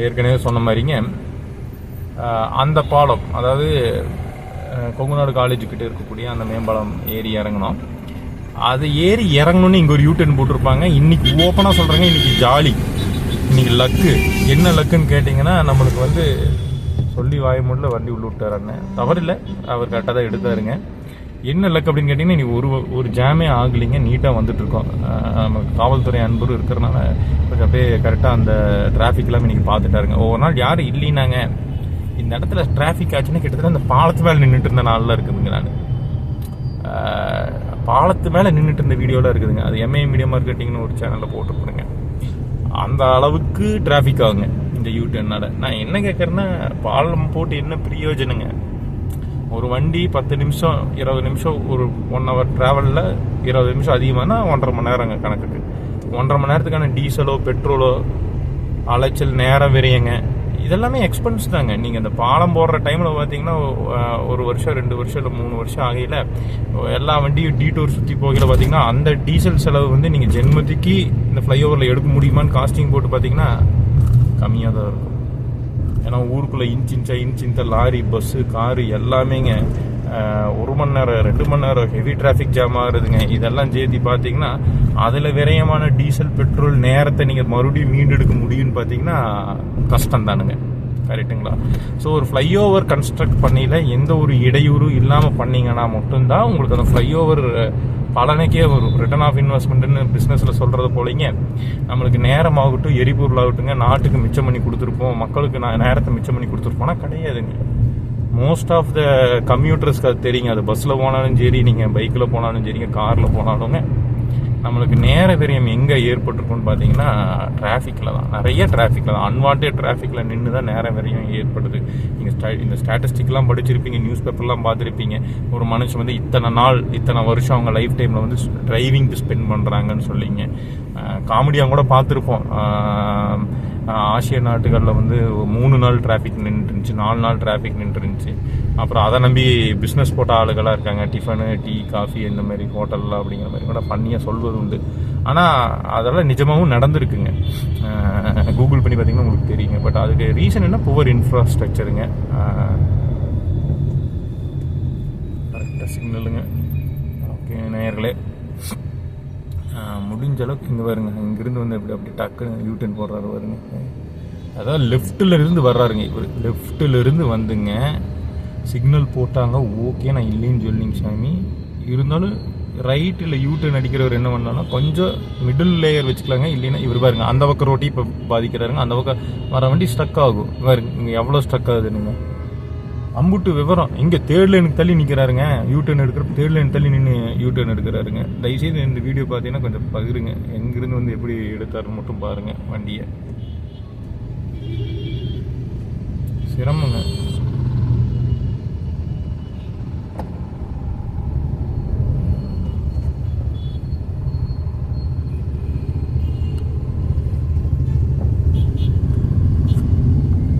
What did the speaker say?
ஏற்கனவே சொன்ன மாதிரிங்க அந்த பாலம், அதாவது கொங்குநாடு காலேஜுக்கிட்ட இருக்கக்கூடிய அந்த மேம்பாலம் ஏறி இறங்கணும். அது ஏறி இறங்கணும்னு இங்கே ஒரு யூடர்ன் போட்டிருப்பாங்க. இன்னைக்கு ஓப்பனாக சொல்கிறேங்க, இன்னைக்கு ஜாலி, இன்னைக்கு லக்கு. என்ன லக்குன்னு கேட்டிங்கன்னா, நம்மளுக்கு வந்து சொல்லி வாய்மூடில் வண்டி உள்ள விட்டார் அண்ணன், தவறில்லை, அவர் கரெக்டாக தான் எடுத்தாருங்க. என்ன லக் அப்படின்னு கேட்டிங்கன்னா, இன்னைக்கு ஒரு ஜாமே ஆகலைங்க, நீட்டாக வந்துட்டுருக்கோம். நம்ம காவல்துறை அன்பரும் இருக்கிறனால கொஞ்சம் அப்படியே கரெக்டாக அந்த டிராஃபிக் எல்லாமே இன்றைக்கி பார்த்துட்டாருங்க. ஒவ்வொரு நாள் யாரும் இல்லைனாங்க இந்த இடத்துல டிராஃபிக் ஆச்சுன்னா கிட்டத்தட்ட அந்த பாலத்து மேலே நின்றுட்டு இருந்த நாளில் இருக்குதுங்க. நான் பாலத்து மேலே நின்றுட்டு இருந்த வீடியோவில் இருக்குதுங்க. அது எம்ஏ மீடியா மார்க்கெட்டிங்னு ஒரு சேனலில் போட்டுருக்குறேங்க. அந்த அளவுக்கு டிராஃபிக் ஆகுங்க இந்த யூடர்னால. நான் என்ன கேட்குறேன்னா, பாலம் போட்டு என்ன பிரயோஜனங்க? ஒரு வண்டி 10 நிமிஷம் 20 நிமிஷம் ஒரு 1 hour ட்ராவலில் 20 நிமிஷம் அதிகமானா 1.5 மணி நேரங்க கணக்குக்கு. 1.5 மணி நேரத்துக்கான டீசலோ பெட்ரோலோ அலைச்சல் நேரம் விரையங்க, இதெல்லாமே எக்ஸ்பென்ஸ் தாங்க. நீங்கள் இந்த பாலம் போடுற டைமில் பார்த்தீங்கன்னா 1 வருஷம் 2 வருஷம் இல்லை 3 வருஷம் ஆகையில் எல்லா வண்டியும் டீடோர் சுற்றி போகையில் பார்த்தீங்கன்னா அந்த டீசல் செலவு வந்து நீங்கள் ஜென்மத்துக்கு இந்த ஃப்ளைஓவரில் எடுக்க முடியுமான்னு காஸ்டிங் போட்டு பார்த்தீங்கன்னா கம்மியாக தான் இருக்கும். ஏன்னா ஊருக்குள்ளே இன்ச் லாரி பஸ்ஸு காரு எல்லாமேங்க 1 மணி நேரம் 2 மணி நேரம் ஹெவி டிராஃபிக் ஜாம் ஆகுறதுங்க. இதெல்லாம் சேர்த்து பார்த்தீங்கன்னா அதில் விரயமான டீசல் பெட்ரோல் நேரத்தை நீங்கள் மறுபடியும் மீண்டெடுக்க முடியும்னு பார்த்தீங்கன்னா கஷ்டம் தானுங்க. கரெக்டுங்களா? ஸோ ஒரு ஃப்ளைஓவர் கன்ஸ்ட்ரக்ட் பண்ணியில் எந்த ஒரு இடையூறு இல்லாமல் பண்ணிங்கன்னா மட்டும்தான் உங்களுக்கு அந்த ஃப்ளைஓவர் பலனுக்கே வரும். ரிட்டர்ன் ஆஃப் இன்வெஸ்ட்மெண்ட்னு பிஸ்னஸில் சொல்கிறது போலிங்க, நம்மளுக்கு நேரமாகட்டும் எரிபொருள் ஆகட்டுங்க நாட்டுக்கு மிச்சம் பண்ணி கொடுத்துருப்போம், மக்களுக்கு நேரத்தை மிச்சம் பண்ணி கொடுத்துருப்போம்னா கிடையாதுங்க. மோஸ்ட் ஆஃப் த கம்யூட்டர்ஸ்க்கு அது தெரியுங்க. அது பஸ்ஸில் போனாலும் சரி, நீங்கள் பைக்கில் போனாலும் சரிங்க, காரில் போனாலுங்க நம்மளுக்கு நேர விரயம் எங்கே ஏற்பட்டிருக்குன்னு பார்த்தீங்கன்னா டிராஃபிக்கில் தான். நிறைய டிராஃபிக்கில் தான், அன்வான்ட் டிராஃபிக்கில் நின்று தான் நேர விரயம் ஏற்படுது. நீங்கள் இந்த ஸ்டாட்டிஸ்டிக்லாம் படிச்சிருப்பீங்க, நியூஸ் பேப்பர்லாம் பார்த்துருப்பீங்க. ஒரு மனுஷன் வந்து இத்தனை வருஷம் அவங்க லைஃப் டைமில் வந்து டிரைவிங்க்கு ஸ்பெண்ட் பண்ணுறாங்கன்னு சொல்லிங்க. காமெடியாக கூட பார்த்துருப்போம். ஆசிய நாட்டுகளில் வந்து 3 நாள் டிராஃபிக் நின்றுருந்துச்சு, 4 நாள் டிராஃபிக் நின்றுருந்துச்சு. அப்புறம் அதை நம்பி பிஸ்னஸ் போட்ட ஆளுகளாக இருக்காங்க. டிஃபனு டீ காஃபி இந்த மாதிரி ஹோட்டலில் அப்படிங்கிற மாதிரி கூட பண்ணியாக சொல்வது உண்டு. ஆனால் அதெல்லாம் நிஜமாகவும் நடந்திருக்குங்க. கூகுள் பண்ணி பார்த்தீங்கன்னா உங்களுக்கு தெரியுங்க. பட் அதுக்கு ரீசன் என்ன? புவர் இன்ஃப்ராஸ்ட்ரக்சருங்க. கரெக்டாக சிக்னலுங்க. ஓகே நேயர்களே, முடிஞ்ச அளவுக்கு இங்கே வருங்க. இங்கிருந்து வந்து அப்படி டக்குன்னு யூடர்ன் போடுறாரு வருங்க. அதாவது லெஃப்டில் இருந்து வர்றாருங்க இவர். லெஃப்டில் இருந்து வந்துங்க சிக்னல் போட்டாங்க, ஓகே நான் இல்லைன்னு சொல்லிங்க சாமி. இருந்தாலும் ரைட்டில் யூடர்ன் அடிக்கிறவர் என்ன பண்ணாலும் கொஞ்சம் மிடில் லேயர் வச்சுக்கலாங்க. இல்லைன்னா இவர் பாருங்க அந்த பக்கம் ரோட்டி இப்போ பாதிக்கிறாருங்க. அந்த பக்கம் வர வண்டி ஸ்ட்ரக் ஆகும். பாருங்க இங்கே எவ்வளோ ஸ்ட்ரக் ஆகுதுங்க. அம்புட்டு விவரம். இங்கே 3rd லைனுக்கு தள்ளி நிற்கிறாருங்க. யூடர்ன் எடுக்கிறப்ப 3rd லைன் தள்ளி நின்று யூடர்ன் எடுக்கிறாருங்க. தயவுசெய்து இந்த வீடியோ பார்த்தீங்கன்னா கொஞ்சம் பகிருங்க. எங்கிருந்து வந்து எப்படி எடுத்தாருன்னு மட்டும் பாருங்கள் வண்டியை. சிரமங்க.